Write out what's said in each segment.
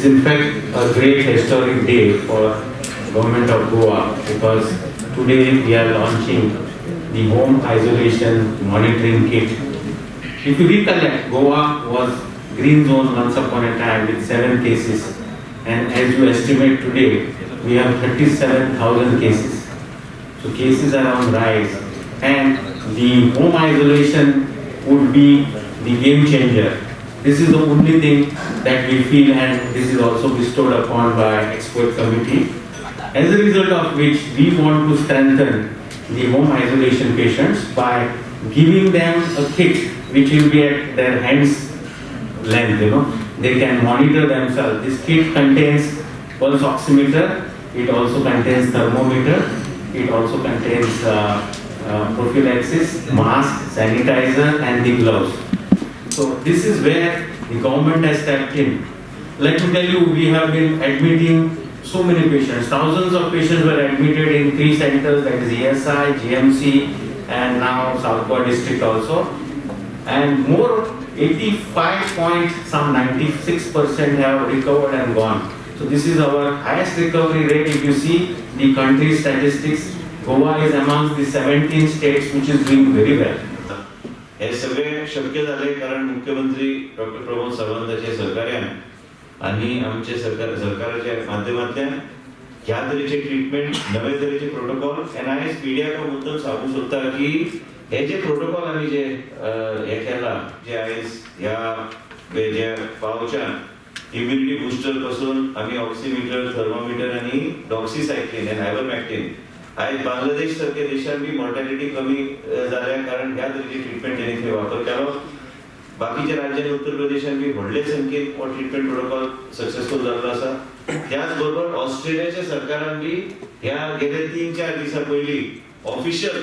is in fact a great historic day for Government of Goa because today we are launching the home isolation monitoring kit. If you recollect, Goa was green zone once upon a time with 7 cases, and as you estimate today, we have 37,000 cases. So cases are on rise, and the home isolation would be the game changer. This is the only thing that we feel, and this is also bestowed upon by expert committee. As a result of which, we want to strengthen the home isolation patients by giving them a kit which will be at their hands length. They can monitor themselves. This kit contains pulse oximeter. It also contains thermometer. It also contains prophylaxis, mask, sanitizer, and the gloves. So this is where the government has stepped in. Let me tell you, we have been admitting so many patients. Thousands of patients were admitted in 3 centers, that is ESI, GMC, and now South Goa district also. And more, 96% have recovered and gone. So this is our highest recovery rate. If you see the country statistics, Goa is amongst the 17 states which is doing very well. हे सगळे शक्य झाले कारण मुख्यमंत्री doctor Pramod सावंतांच्या सहकार्यान आणि आमचे सरकाराच्या माध्यमांतल्यान ह्या तरेचे ट्रीटमेंट नवे तरेचे प्रोटोकॉल एनआयएस मीडियाका मुद्दम सांगू सोदता की हे जे प्रोटोकॉल आम्ही जे हे केला जे आयज ह्या जे पावच्यान इम्युनिटी बुस्टर पासून आम्ही ऑक्सिमीटर थर्मोमीटर आणि डॉक्सीसायक्लिन आणि आयव्हरमॅक्टिन आज बांगलादेश सारख्या देशांत बी मॉर्टॅलिटी कमी जाल्या कारण ह्या तरेची ट्रीटमेंट तेणी थंय वापर केलो. बाकीच्या राज्यांनी उत्तर प्रदेशांत बी व्हडले संख्येन हो ट्रीटमेंट प्रोटोकॉल सक्सेसफुल जाल्लो आसा. त्याच बरोबर ऑस्ट्रेलियाच्या सरकारान बी ह्या गेल्या 3-4 दिसां पयलीं ऑफिशियल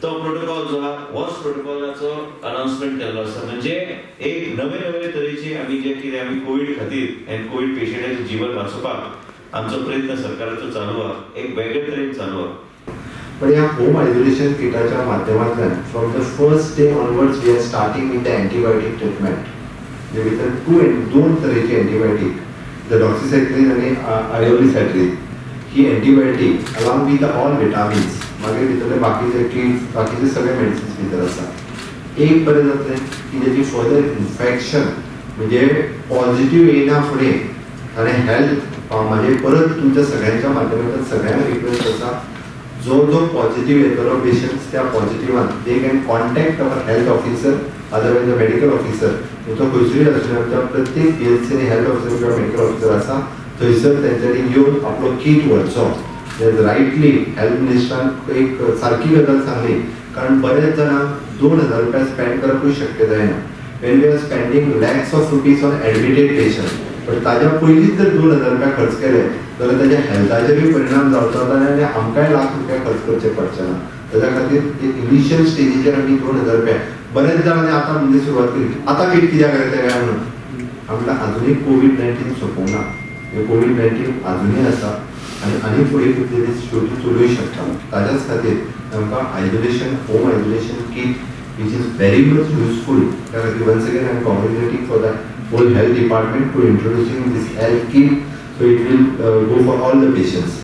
तो प्रोटोकॉल जो आहा होच प्रोटोकॉलाचो अनाउन्समेंट केल्लो आसा. म्हणजे एक नवे तरेची आमी जे कितें आमी कोविड खातीर आनी कोविड पेशंटांचें जीवन वाचोवपाक आमचो प्रयत्न सरकाराचो चालू आहा, एक वेगळे तरेन चालू आहा. पण या होम आयसोलेशन किटाच्या माध्यमांतल्यान from the first day onwards we are starting with the antibiotic treatment. जे भितर 2 तरेची एंटीबायोटिक, द डॉक्सीसायक्लिन आणि आयोलिसायट्रीन. ही antibiotic along with all vitamins मागीर भितरले बाकीचे किट्स बाकीचे सगळे मेडिसिन्स भितर आसा. एक बरें जातलें की जेची फर्दर इन्फेक्शन म्हणजे पॉझिटिव्ह येयना फुडें आनी हेल्थ म्हणजे परत तुमच्या सगळ्यांच्या माध्यमांतल्यान सगळ्यांना रिक्वेस्ट आसा जो पॉझिटिव्ह येतलो पेशंट्स त्या पॉझिटिव्हान they can contact our health officer otherwise the medical officer. तो खंयसरूय आसूं आमच्या प्रत्येक पीएचसीनी हेल्थ ऑफिसर किंवा मेडिकल ऑफिसर आसा थंयसर तेंच्यांनी येवन आपलो किट व्हरचो. रायटली हेल्थ मिनिस्टरान एक सारकी गजाल सांगली कारण बरेच जाणांक 2,000 रुपया स्पेंड करपूय शक्य जायना. When we are spending lakhs of rupees on admitted patient पण ताज्या पयलींच जर 2,000 रुपया खर्च केले जाल्यार ताज्या हेल्थाचेरूय परिणाम जावचो आनी आमकांय लाख रुपया खर्च करचे पडचे ना. ताज्या खातीर इनिशियल स्टेजीचेर आमी 2,000 रुपया बरेच जाणांनी आतां म्हणजे सुरवात केली. आतां किट कित्याक येता काय म्हणून आमकां अजुनूय कोविड-19 सोंपोवना. कोविड-19 अजुनूय आसा आनी फुडें कितें तरी शेवटी चलूय शकता. ताज्याच खातीर आमकां isolation home isolation kit which is very much useful. Once again, I am congratulating for the whole health department to introducing this health kit, so it will go for all the patients.